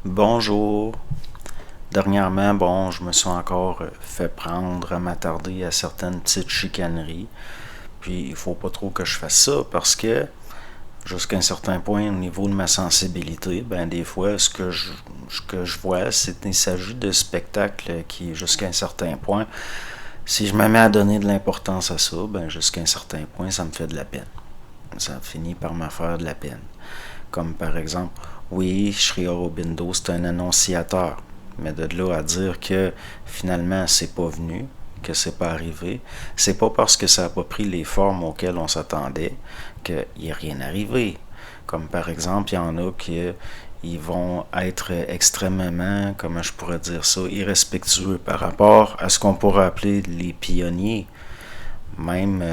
Bonjour. Dernièrement, bon, je me suis encore fait prendre à m'attarder à certaines petites chicaneries. Puis il faut pas trop que je fasse ça parce que jusqu'à un certain point, au niveau de ma sensibilité, ben des fois, ce que je vois, c'est qu'il s'agit de spectacles qui, jusqu'à un certain point, si je me mets à donner de l'importance à ça, ben jusqu'à un certain point, ça me fait de la peine. Ça finit par me faire de la peine. Comme par exemple, oui, Sri Aurobindo, c'est un annonciateur. Mais de là à dire que finalement c'est pas venu, que c'est pas arrivé, c'est pas parce que ça n'a pas pris les formes auxquelles on s'attendait qu'il n'y a rien arrivé. Comme par exemple, il y en a qui ils vont être extrêmement, comment je pourrais dire ça, irrespectueux par rapport à ce qu'on pourrait appeler les pionniers. Même,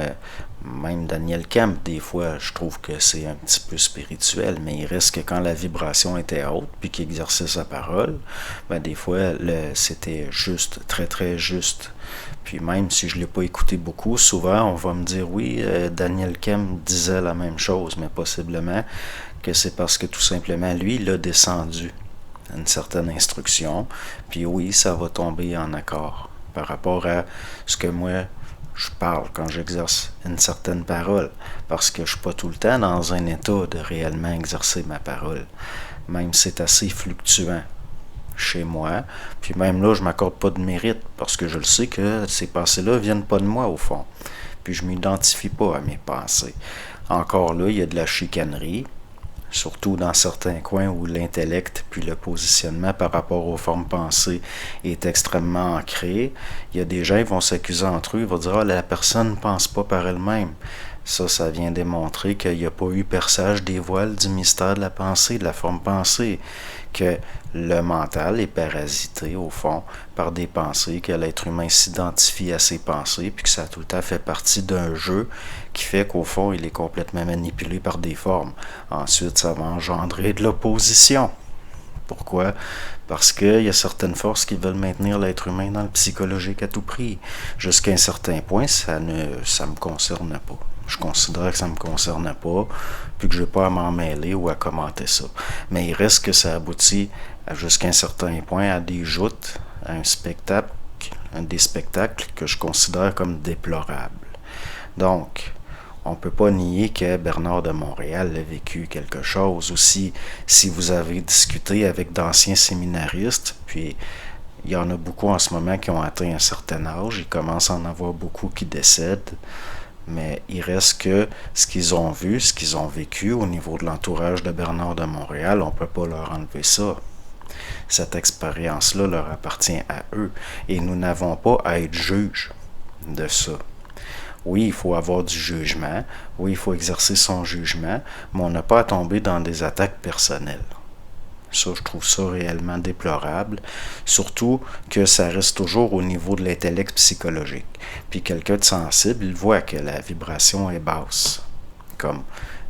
même Daniel Kemp, des fois, je trouve que c'est un petit peu spirituel, mais il reste que quand la vibration était haute, puis qu'il exerçait sa parole, ben des fois, c'était juste, très très juste. Puis même si je ne l'ai pas écouté beaucoup, souvent on va me dire oui, Daniel Kemp disait la même chose, mais possiblement que c'est parce que tout simplement lui, il a descendu une certaine instruction, puis oui, ça va tomber en accord par rapport à ce que moi je parle quand j'exerce une certaine parole, parce que je ne suis pas tout le temps dans un état de réellement exercer ma parole. Même si c'est assez fluctuant chez moi, puis même là, je m'accorde pas de mérite, parce que je le sais que ces pensées-là viennent pas de moi au fond. Puis je m'identifie pas à mes pensées. Encore là, il y a de la chicanerie, surtout dans certains coins où l'intellect puis le positionnement par rapport aux formes pensées est extrêmement ancré. Il y a des gens qui vont s'accuser entre eux, ils vont dire ah, la personne ne pense pas par elle-même. Ça vient démontrer qu'il n'y a pas eu perçage des voiles du mystère de la pensée, de la forme pensée, que le mental est parasité, au fond, par des pensées, que l'être humain s'identifie à ses pensées, puis que ça a tout à fait partie d'un jeu qui fait qu'au fond, il est complètement manipulé par des formes. Ensuite, ça va engendrer de l'opposition. Pourquoi? Parce qu'il y a certaines forces qui veulent maintenir l'être humain dans le psychologique à tout prix. Jusqu'à un certain point, ça me concerne pas. Je considère que ça me concerne pas, puis que je n'ai pas à m'en mêler ou à commenter ça. Mais il reste que ça aboutit jusqu'à un certain point à des joutes, à des spectacles que je considère comme déplorables. Donc, on ne peut pas nier que Bernard de Montréal a vécu quelque chose. Aussi, si vous avez discuté avec d'anciens séminaristes, puis il y en a beaucoup en ce moment qui ont atteint un certain âge, il commence à en avoir beaucoup qui décèdent, mais il reste que ce qu'ils ont vu, ce qu'ils ont vécu au niveau de l'entourage de Bernard de Montréal, on ne peut pas leur enlever ça. Cette expérience-là leur appartient à eux et nous n'avons pas à être juges de ça. Oui, il faut avoir du jugement, oui, il faut exercer son jugement, mais on n'a pas à tomber dans des attaques personnelles. Ça, je trouve ça réellement déplorable, surtout que ça reste toujours au niveau de l'intellect psychologique. Puis quelqu'un de sensible, il voit que la vibration est basse. Comme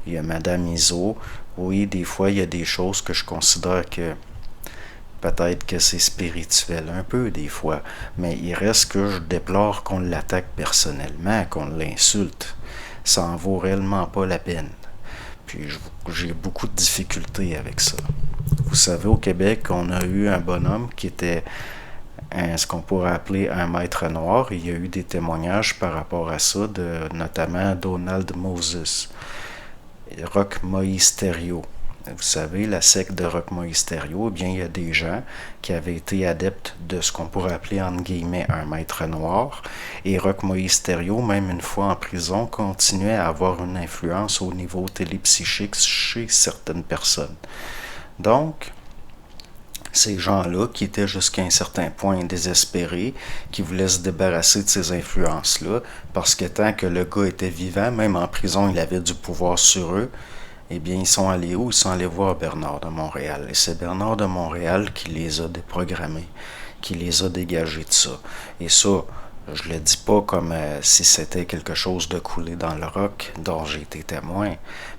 il y a Madame Iso, oui, des fois, il y a des choses que je considère que peut-être que c'est spirituel un peu des fois, mais il reste que je déplore qu'on l'attaque personnellement, qu'on l'insulte. Ça en vaut réellement pas la peine. Puis j'ai beaucoup de difficultés avec ça. Vous savez, au Québec, on a eu un bonhomme qui était ce qu'on pourrait appeler un maître noir. Il y a eu des témoignages par rapport à ça, de notamment Donald Moses, Roch Moïsterio. Vous savez, la secte de Roch Moïsterio, eh bien, il y a des gens qui avaient été adeptes de ce qu'on pourrait appeler, entre guillemets, un maître noir. Et Roch Moïsterio, même une fois en prison, continuait à avoir une influence au niveau télépsychique chez certaines personnes. Donc, ces gens-là qui étaient jusqu'à un certain point désespérés, qui voulaient se débarrasser de ces influences-là, parce que tant que le gars était vivant, même en prison, il avait du pouvoir sur eux, eh bien, ils sont allés où? Ils sont allés voir Bernard de Montréal. Et c'est Bernard de Montréal qui les a déprogrammés, qui les a dégagés de ça. Et ça, je le dis pas comme si c'était quelque chose de coulé dans le roc dont j'ai été témoin,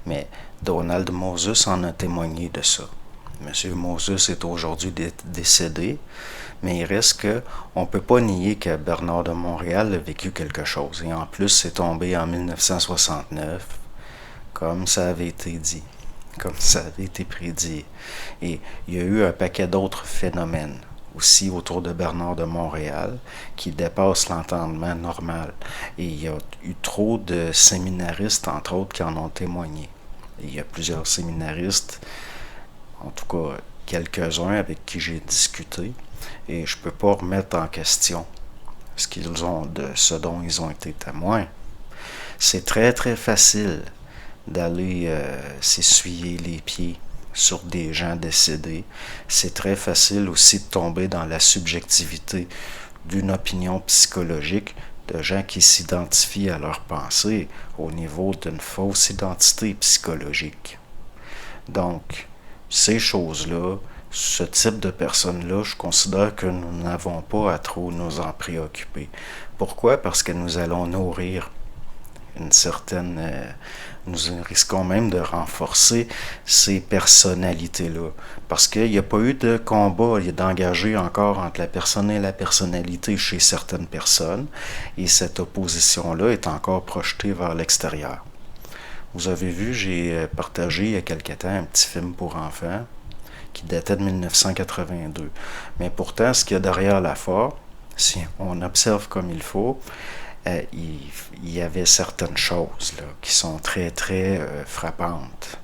mais Donald Moses en a témoigné de ça. Monsieur Moses est aujourd'hui décédé, mais il reste que on peut pas nier que Bernard de Montréal a vécu quelque chose. Et en plus, c'est tombé en 1969, comme ça avait été dit. comme ça avait été prédit. Et il y a eu un paquet d'autres phénomènes aussi autour de Bernard de Montréal qui dépassent l'entendement normal. Et il y a eu trop de séminaristes, entre autres, qui en ont témoigné. Et il y a plusieurs séminaristes, en tout cas quelques-uns avec qui j'ai discuté, et je ne peux pas remettre en question ce dont ils ont été témoins. C'est très très facile d'aller s'essuyer les pieds sur des gens décédés. C'est très facile aussi de tomber dans la subjectivité d'une opinion psychologique de gens qui s'identifient à leurs pensées au niveau d'une fausse identité psychologique. Donc, ces choses-là, ce type de personnes-là, je considère que nous n'avons pas à trop nous en préoccuper. Pourquoi? Parce que nous allons nourrir une certaine... nous risquons même de renforcer ces personnalités-là. Parce qu'il n'y a pas eu de combat d'engagé encore entre la personne et la personnalité chez certaines personnes, et cette opposition-là est encore projetée vers l'extérieur. Vous avez vu, j'ai partagé il y a quelque temps un petit film pour enfants qui datait de 1982. Mais pourtant, ce qu'il y a derrière la forme, si on observe comme il faut, il y avait certaines choses là, qui sont très, très frappantes.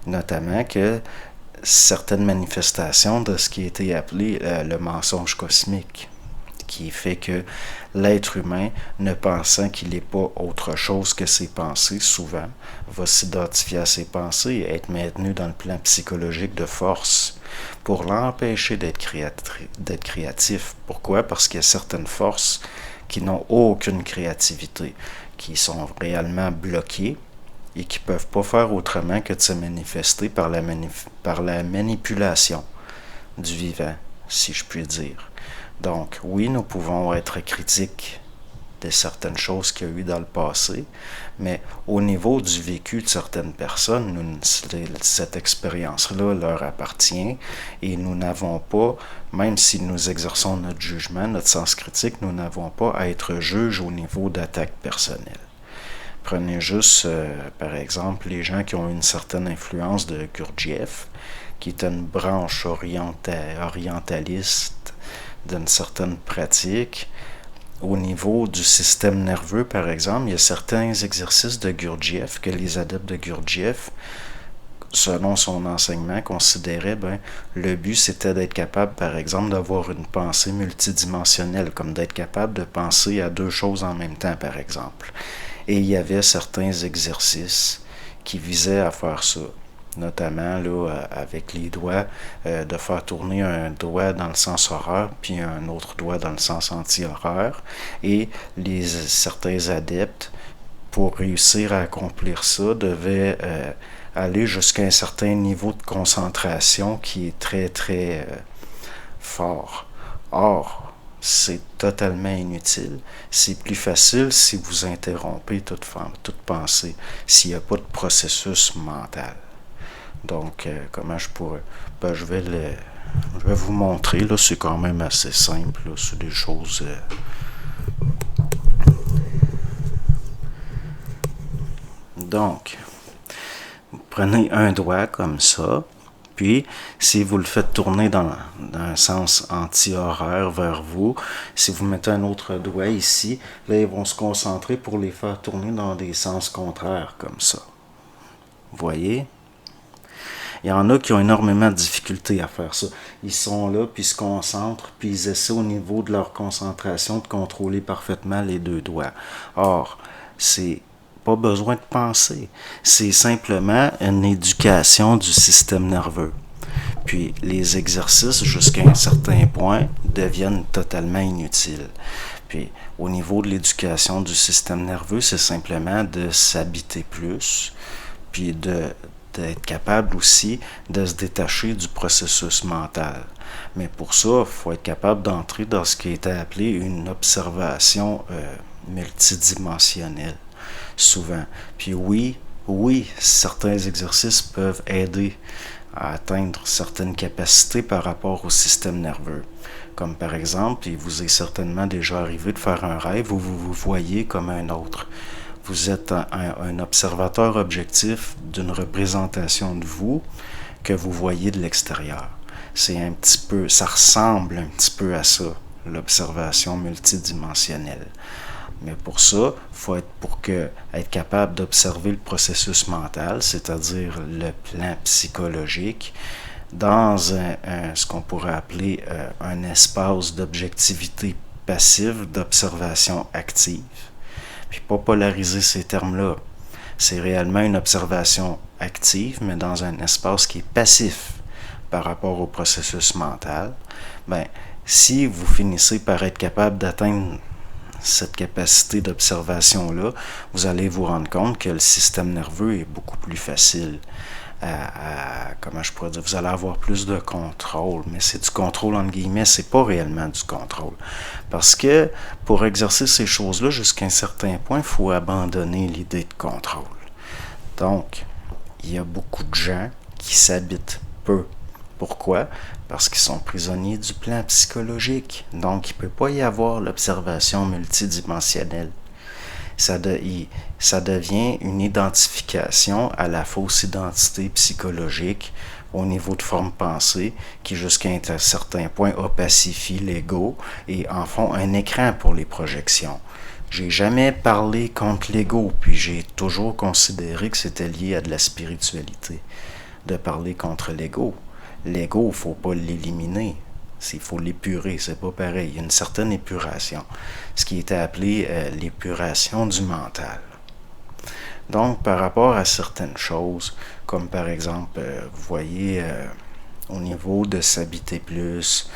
Notamment que certaines manifestations de ce qui a été appelé le mensonge cosmique, qui fait que l'être humain, ne pensant qu'il n'est pas autre chose que ses pensées, souvent, va s'identifier à ses pensées et être maintenu dans le plan psychologique de force pour l'empêcher d'être créatif. Pourquoi? Parce qu'il y a certaines forces qui n'ont aucune créativité, qui sont réellement bloquées et qui ne peuvent pas faire autrement que de se manifester par la manipulation du vivant, si je puis dire. Donc, oui, nous pouvons être critiques de certaines choses qu'il y a eu dans le passé, mais au niveau du vécu de certaines personnes, cette expérience-là leur appartient et nous n'avons pas, même si nous exerçons notre jugement, notre sens critique, nous n'avons pas à être juges au niveau d'attaque personnelle. Prenez juste, par exemple, les gens qui ont une certaine influence de Gurdjieff, qui est une branche orientaliste d'une certaine pratique. Au niveau du système nerveux, par exemple, il y a certains exercices de Gurdjieff que les adeptes de Gurdjieff, selon son enseignement, considéraient, le but c'était d'être capable, par exemple, d'avoir une pensée multidimensionnelle, comme d'être capable de penser à deux choses en même temps, par exemple. Et il y avait certains exercices qui visaient à faire ça. Notamment là, avec les doigts, de faire tourner un doigt dans le sens horreur, puis un autre doigt dans le sens anti-horreur. Et certains adeptes, pour réussir à accomplir ça, devaient aller jusqu'à un certain niveau de concentration qui est très, très fort. Or, c'est totalement inutile. C'est plus facile si vous interrompez toute pensée, s'il n'y a pas de processus mental. Donc, comment je pourrais... je vais vous montrer, là, c'est quand même assez simple, là, c'est des choses... Donc, vous prenez un doigt comme ça, puis si vous le faites tourner dans un sens anti-horreur vers vous, si vous mettez un autre doigt ici, là, ils vont se concentrer pour les faire tourner dans des sens contraires, comme ça. Vous voyez? Il y en a qui ont énormément de difficultés à faire ça. Ils sont là, puis ils se concentrent, puis ils essaient au niveau de leur concentration de contrôler parfaitement les deux doigts. Or, c'est pas besoin de penser. C'est simplement une éducation du système nerveux. Puis les exercices, jusqu'à un certain point, deviennent totalement inutiles. Puis au niveau de l'éducation du système nerveux, c'est simplement de s'habiter plus, puis d'être capable aussi de se détacher du processus mental. Mais pour ça, il faut être capable d'entrer dans ce qui était appelé une observation multidimensionnelle, souvent. Puis oui, certains exercices peuvent aider à atteindre certaines capacités par rapport au système nerveux. Comme par exemple, il vous est certainement déjà arrivé de faire un rêve où vous vous voyez comme un autre. vous êtes un observateur objectif d'une représentation de vous que vous voyez de l'extérieur. C'est un petit peu, ça ressemble un petit peu à ça, l'observation multidimensionnelle. Mais pour ça, il faut être capable d'observer le processus mental, c'est-à-dire le plan psychologique, dans ce qu'on pourrait appeler un espace d'objectivité passive, d'observation active. Puis pas polariser ces termes-là. C'est réellement une observation active, mais dans un espace qui est passif par rapport au processus mental. Ben, si vous finissez par être capable d'atteindre cette capacité d'observation-là, vous allez vous rendre compte que le système nerveux est beaucoup plus facile comment je pourrais dire, vous allez avoir plus de contrôle, mais c'est du contrôle entre guillemets, c'est pas réellement du contrôle. Parce que pour exercer ces choses-là, jusqu'à un certain point, il faut abandonner l'idée de contrôle. Donc, il y a beaucoup de gens qui s'habitent peu. Pourquoi? Parce qu'ils sont prisonniers du plan psychologique. Donc, il ne peut pas y avoir l'observation multidimensionnelle. Ça devient une identification à la fausse identité psychologique au niveau de forme pensée qui jusqu'à un certain point opacifie l'ego et en font un écran pour les projections. J'ai jamais parlé contre l'ego, puis j'ai toujours considéré que c'était lié à de la spiritualité de parler contre l'ego. L'ego, il ne faut pas l'éliminer. Il faut l'épurer, c'est pas pareil. Il y a une certaine épuration. Ce qui était appelé l'épuration du mental. Donc, par rapport à certaines choses, comme par exemple, vous voyez, au niveau de s'habiter plus,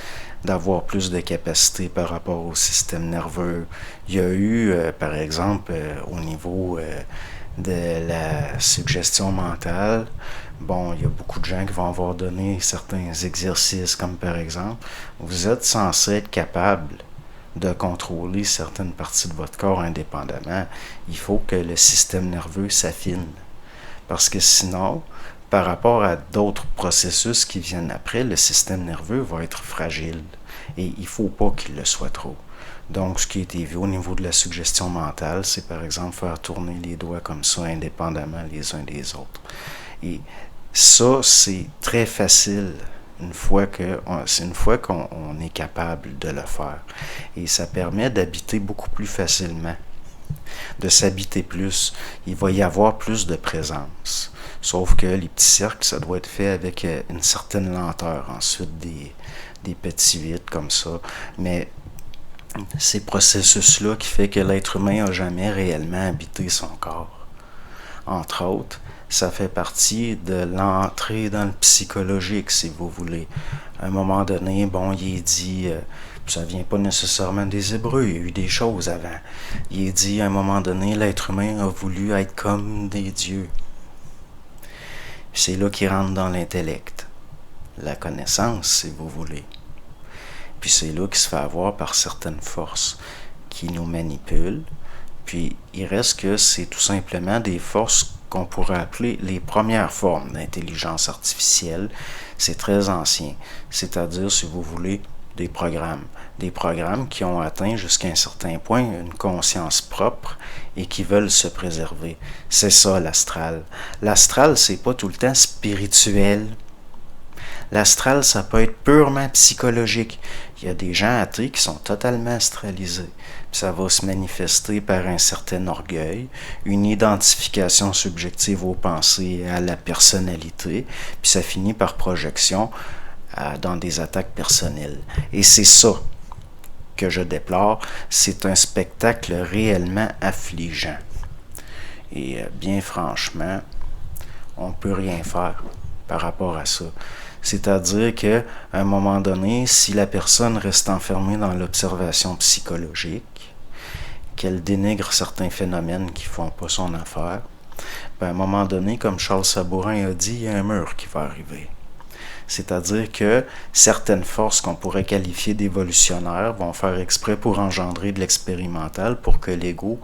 d'avoir plus de capacité par rapport au système nerveux, il y a eu, par exemple, au niveau de la suggestion mentale, bon, il y a beaucoup de gens qui vont avoir donné certains exercices, comme par exemple, vous êtes censé être capable de contrôler certaines parties de votre corps indépendamment. Il faut que le système nerveux s'affine. Parce que sinon, par rapport à d'autres processus qui viennent après, le système nerveux va être fragile. Et il ne faut pas qu'il le soit trop. Donc, ce qui a été vu au niveau de la suggestion mentale, c'est par exemple faire tourner les doigts comme ça, indépendamment les uns des autres. Et ça, c'est très facile une fois qu'on est capable de le faire. Et ça permet d'habiter beaucoup plus facilement, de s'habiter plus. Il va y avoir plus de présence. Sauf que les petits cercles, ça doit être fait avec une certaine lenteur. Ensuite, des petits vides comme ça. Mais ces processus-là qui fait que l'être humain n'a jamais réellement habité son corps. Entre autres, ça fait partie de l'entrée dans le psychologique, si vous voulez. À un moment donné, bon, il est dit, ça vient pas nécessairement des Hébreux, il y a eu des choses avant. Il est dit, à un moment donné, l'être humain a voulu être comme des dieux. C'est là qu'il rentre dans l'intellect, la connaissance, si vous voulez. Puis c'est là qu'il se fait avoir par certaines forces qui nous manipulent. Puis il reste que c'est tout simplement des forces qu'on pourrait appeler les premières formes d'intelligence artificielle. C'est très ancien, c'est-à-dire, si vous voulez, des programmes qui ont atteint jusqu'à un certain point une conscience propre et qui veulent se préserver. C'est ça l'astral. L'astral, c'est pas tout le temps spirituel. L'astral, ça peut être purement psychologique. Il y a des gens athées qui sont totalement astralisés. Puis ça va se manifester par un certain orgueil, une identification subjective aux pensées et à la personnalité, puis ça finit par projection dans des attaques personnelles. Et c'est ça que je déplore. C'est un spectacle réellement affligeant. Et bien franchement, on ne peut rien faire par rapport à ça. C'est-à-dire qu'à un moment donné, si la personne reste enfermée dans l'observation psychologique, qu'elle dénigre certains phénomènes qui ne font pas son affaire, ben à un moment donné, comme Charles Sabourin a dit, il y a un mur qui va arriver. C'est-à-dire que certaines forces qu'on pourrait qualifier d'évolutionnaires vont faire exprès pour engendrer de l'expérimental pour que l'ego,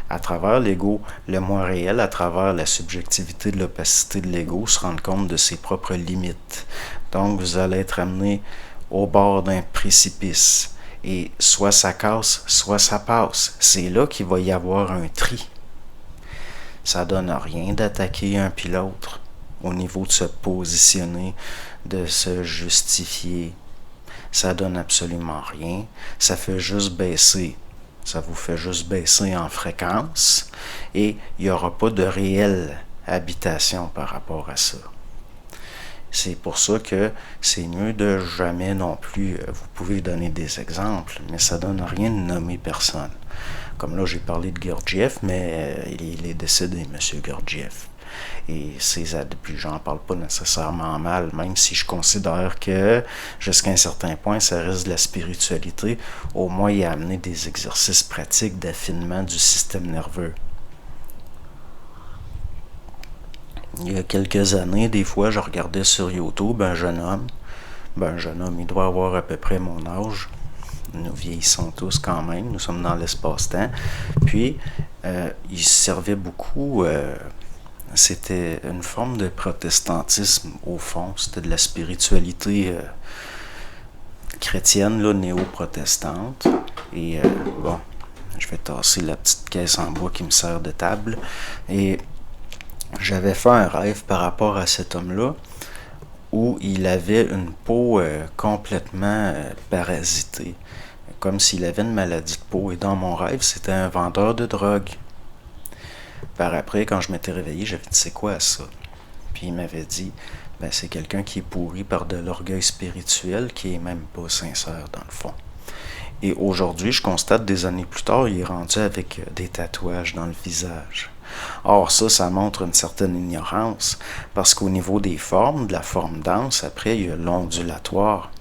à travers l'ego, le moi réel, à travers la subjectivité de l'opacité de l'ego, se rende compte de ses propres limites. Donc, vous allez être amené au bord d'un précipice. Et soit ça casse, soit ça passe. C'est là qu'il va y avoir un tri. Ça donne rien d'attaquer un puis l'autre au niveau de se positionner, de se justifier. Ça donne absolument rien. Ça fait juste baisser. Ça vous fait juste baisser en fréquence et il n'y aura pas de réelle habitation par rapport à ça. C'est pour ça que c'est mieux de jamais non plus, vous pouvez donner des exemples, mais ça donne rien de nommer personne. Comme là, j'ai parlé de Gurdjieff, mais il est décédé, M. Gurdjieff. Et puis j'en parle pas nécessairement mal, même si je considère que jusqu'à un certain point, ça reste de la spiritualité. Au moins, il a amené des exercices pratiques d'affinement du système nerveux. Il y a quelques années, des fois, je regardais sur YouTube un jeune homme. Il doit avoir à peu près mon âge. Nous vieillissons tous quand même, nous sommes dans l'espace-temps. Puis, il servait beaucoup, c'était une forme de protestantisme au fond, c'était de la spiritualité chrétienne, là, néo-protestante. Et je vais tasser la petite caisse en bois qui me sert de table. Et j'avais fait un rêve par rapport à cet homme-là où il avait une peau complètement parasitée, comme s'il avait une maladie de peau. Et dans mon rêve, c'était un vendeur de drogue. Par après, quand je m'étais réveillé, j'avais dit, c'est quoi ça? Puis il m'avait dit, c'est quelqu'un qui est pourri par de l'orgueil spirituel, qui est même pas sincère dans le fond. Et aujourd'hui, je constate des années plus tard, il est rendu avec des tatouages dans le visage. Or, ça montre une certaine ignorance, parce qu'au niveau des formes, de la forme dense, après, il y a l'ondulatoire.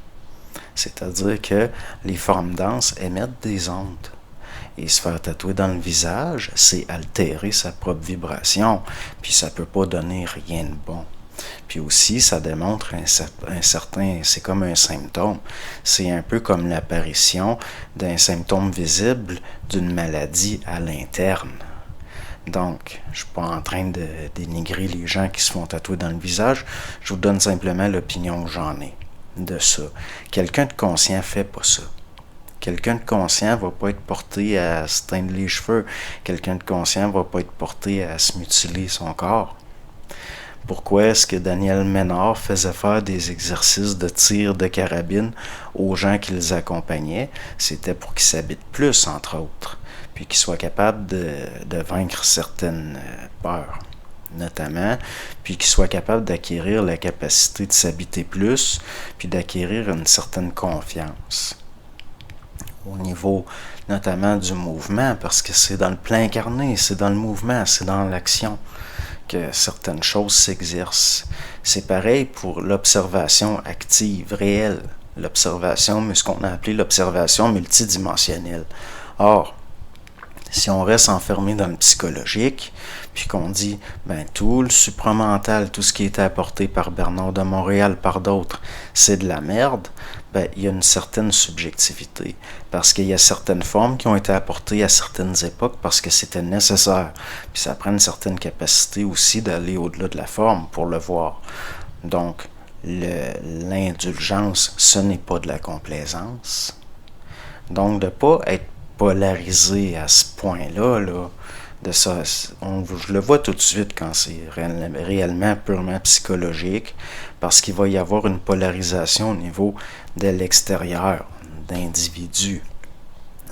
C'est-à-dire que les formes denses émettent des ondes. Et se faire tatouer dans le visage, c'est altérer sa propre vibration, puis ça peut pas donner rien de bon. Puis aussi, ça démontre un certain, c'est comme un symptôme. C'est un peu comme l'apparition d'un symptôme visible d'une maladie à l'interne. Donc, je ne suis pas en train de dénigrer les gens qui se font tatouer dans le visage. Je vous donne simplement l'opinion que j'en ai de ça. Quelqu'un de conscient fait pas ça. Quelqu'un de conscient va pas être porté à se teindre les cheveux. Quelqu'un de conscient va pas être porté à se mutiler son corps. Pourquoi est-ce que Daniel Ménard faisait faire des exercices de tir de carabine aux gens qui les accompagnaient? C'était pour qu'ils s'habitent plus, entre autres, puis qu'ils soient capables de vaincre certaines peurs, notamment, puis qu'ils soient capables d'acquérir la capacité de s'habiter plus, puis d'acquérir une certaine confiance. Au niveau notamment du mouvement, parce que c'est dans le plein incarné, c'est dans le mouvement, c'est dans l'action que certaines choses s'exercent. C'est pareil pour l'observation active, réelle, l'observation, ce qu'on a appelé l'observation multidimensionnelle. Or, si on reste enfermé dans le psychologique, puis qu'on dit, tout le supramental, tout ce qui a été apporté par Bernard de Montréal, par d'autres, c'est de la merde, il y a une certaine subjectivité. Parce qu'il y a certaines formes qui ont été apportées à certaines époques parce que c'était nécessaire. Puis ça prend une certaine capacité aussi d'aller au-delà de la forme pour le voir. Donc, l'indulgence, ce n'est pas de la complaisance. Donc, de ne pas être polarisé à ce point-là, de ça, je le vois tout de suite quand c'est réellement purement psychologique, parce qu'il va y avoir une polarisation au niveau de l'extérieur, d'individus.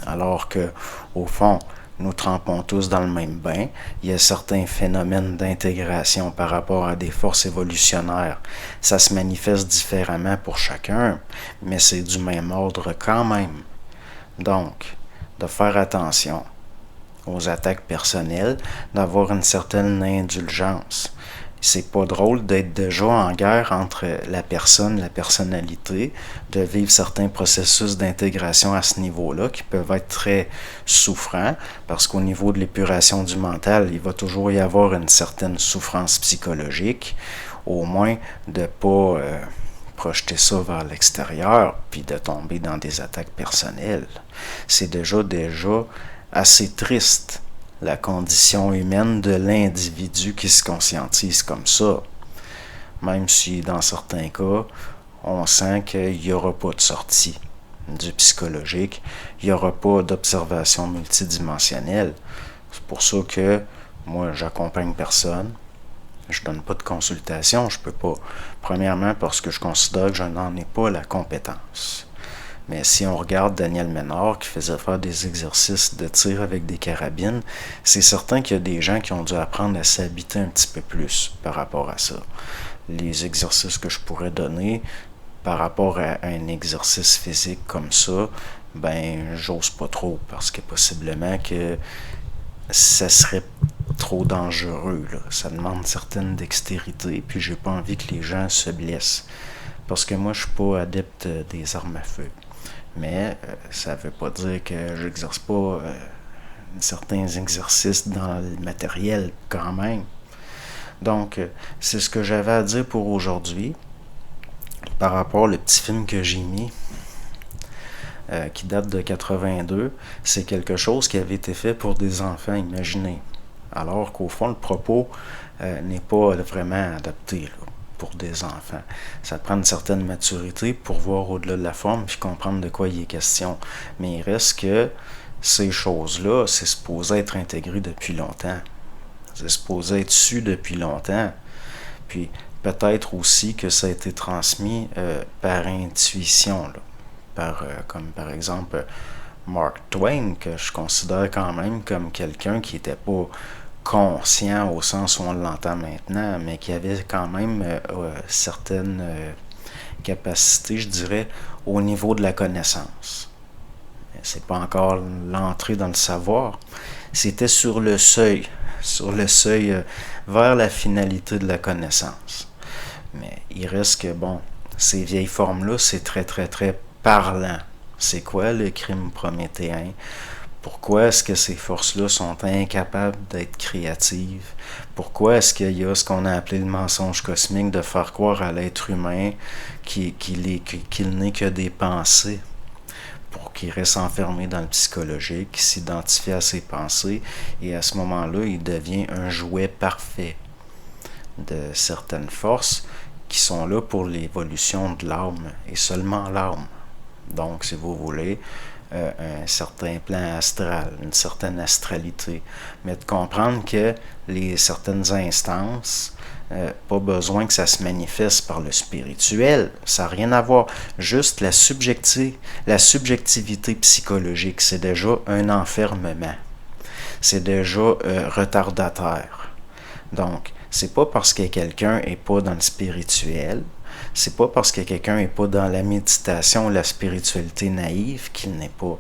Alors que, au fond, nous trempons tous dans le même bain. Il y a certains phénomènes d'intégration par rapport à des forces évolutionnaires. Ça se manifeste différemment pour chacun, mais c'est du même ordre quand même. Donc, de faire attention aux attaques personnelles, d'avoir une certaine indulgence. C'est pas drôle d'être déjà en guerre entre la personne, la personnalité, de vivre certains processus d'intégration à ce niveau-là qui peuvent être très souffrants, parce qu'au niveau de l'épuration du mental, il va toujours y avoir une certaine souffrance psychologique, au moins de ne pas projeter ça vers l'extérieur, puis de tomber dans des attaques personnelles. C'est déjà assez triste, la condition humaine de l'individu qui se conscientise comme ça. Même si, dans certains cas, on sent qu'il n'y aura pas de sortie du psychologique, il n'y aura pas d'observation multidimensionnelle. C'est pour ça que Moi, j'accompagne personne. Je donne pas de consultation, je peux pas. Premièrement, parce que je considère que je n'en ai pas la compétence. Mais si on regarde Daniel Ménard qui faisait faire des exercices de tir avec des carabines, c'est certain qu'il y a des gens qui ont dû apprendre à s'habiter un petit peu plus par rapport à ça. Les exercices que je pourrais donner par rapport à un exercice physique comme ça, ben j'ose pas trop parce que possiblement que ça serait trop dangereux. Là. Ça demande une certaine dextérité, puis j'ai pas envie que les gens se blessent. Parce que moi, je suis pas adepte des armes à feu. Mais ça veut pas dire que j'exerce pas certains exercices dans le matériel quand même. Donc, c'est ce que j'avais à dire pour aujourd'hui. Par rapport au petit film que j'ai mis, qui date de 82, c'est quelque chose qui avait été fait pour des enfants, imaginez. Alors qu'au fond, le propos n'est pas vraiment adapté là, pour des enfants. Ça prend une certaine maturité pour voir au-delà de la forme puis comprendre de quoi il est question. Mais il reste que ces choses-là, c'est supposé être intégré depuis longtemps. C'est supposé être su depuis longtemps. Puis peut-être aussi que ça a été transmis par intuition, là. Comme par exemple Mark Twain, que je considère quand même comme quelqu'un qui n'était pas conscient au sens où on l'entend maintenant, mais qui avait quand même certaines capacités, je dirais, au niveau de la connaissance. C'est pas encore l'entrée dans le savoir, c'était sur le seuil vers la finalité de la connaissance. Mais il reste que, bon, ces vieilles formes-là, c'est très, très, très parlant. C'est quoi le crime prométhéen? Pourquoi est-ce que ces forces-là sont incapables d'être créatives? Pourquoi est-ce qu'il y a ce qu'on a appelé le mensonge cosmique de faire croire à l'être humain qu'il n'est que des pensées? Pour qu'il reste enfermé dans le psychologique, qu'il s'identifie à ses pensées, et à ce moment-là, il devient un jouet parfait de certaines forces qui sont là pour l'évolution de l'âme, et seulement l'âme. Donc, si vous voulez, un certain plan astral, une certaine astralité, mais de comprendre que certaines instances, pas besoin que ça se manifeste par le spirituel, ça n'a rien à voir. Juste la subjectivité psychologique, c'est déjà un enfermement. C'est déjà retardateur. Donc, c'est pas parce que quelqu'un n'est pas dans le spirituel, c'est pas parce que quelqu'un n'est pas dans la méditation ou la spiritualité naïve qu'il n'est pas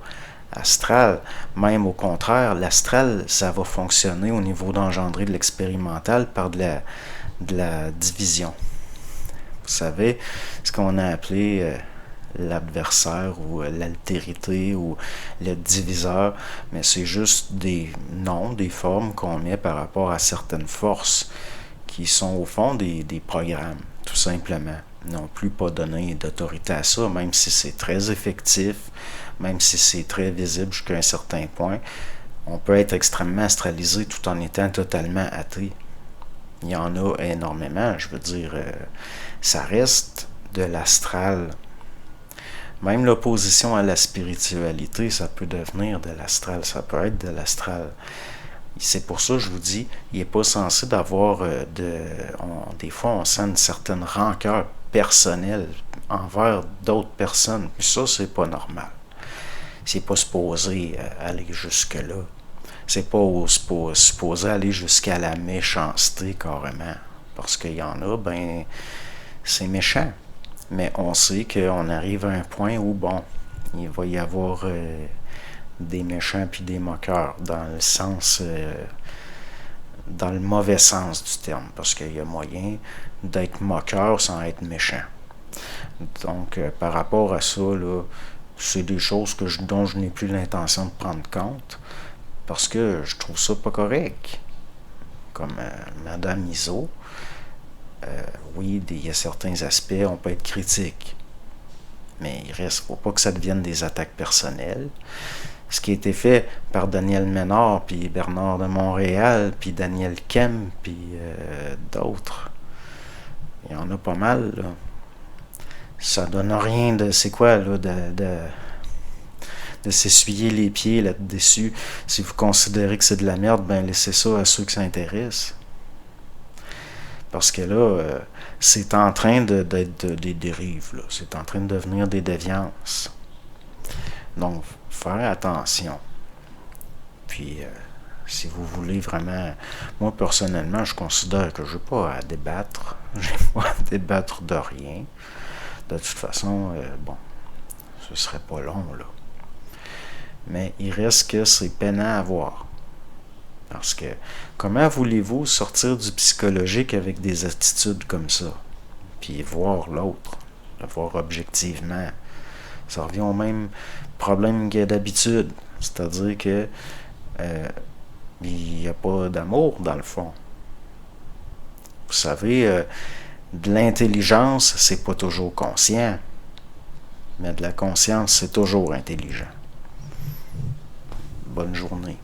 astral. Même au contraire, l'astral, ça va fonctionner au niveau d'engendrer de l'expérimental par de la division. Vous savez, ce qu'on a appelé l'adversaire ou l'altérité ou le diviseur, mais c'est juste des noms, des formes qu'on met par rapport à certaines forces qui sont au fond des programmes, tout simplement. Non plus pas donner d'autorité à ça, même si c'est très effectif, même si c'est très visible jusqu'à un certain point. On peut être extrêmement astralisé tout en étant totalement athée. Il y en a énormément, je veux dire, ça reste de l'astral. Même l'opposition à la spiritualité, ça peut devenir de l'astral, ça peut être de l'astral. C'est pour ça que je vous dis, il n'est pas censé d'avoir des fois, on sent une certaine rancœur personnelle envers d'autres personnes. Puis ça, c'est pas normal. C'est pas supposé aller jusque-là. C'est pas supposé aller jusqu'à la méchanceté carrément. Parce qu'il y en a, ben, c'est méchant. Mais on sait qu'on arrive à un point où, bon, il va y avoir des méchants puis des moqueurs dans le sens, dans le mauvais sens du terme. Parce qu'il y a moyen d'être moqueur sans être méchant. Donc, par rapport à ça, là, c'est des choses dont je n'ai plus l'intention de prendre compte. Parce que je trouve ça pas correct. Comme Madame Iso, oui, il y a certains aspects, on peut être critique. Mais il reste, faut pas que ça devienne des attaques personnelles. Ce qui a été fait par Daniel Ménard, puis Bernard de Montréal, puis Daniel Kem, puis d'autres, il y en a pas mal, là. Ça donne rien de, c'est quoi, là, de s'essuyer les pieds là-dessus. Si vous considérez que c'est de la merde, ben laissez ça à ceux qui s'intéressent. Parce que là, c'est en train d'être des dérives, là. C'est en train de devenir des déviances. Donc, faire attention. Puis, si vous voulez vraiment... Moi, personnellement, je considère que je n'ai pas à débattre. Je n'ai pas à débattre de rien. De toute façon, bon, ce serait pas long, là. Mais il reste que c'est peinant à voir. Parce que comment voulez-vous sortir du psychologique avec des attitudes comme ça? Puis voir l'autre, le voir objectivement. Ça revient au même problème que d'habitude. C'est-à-dire que il n'y a pas d'amour dans le fond. Vous savez, de l'intelligence, c'est pas toujours conscient. Mais de la conscience, c'est toujours intelligent. Bonne journée.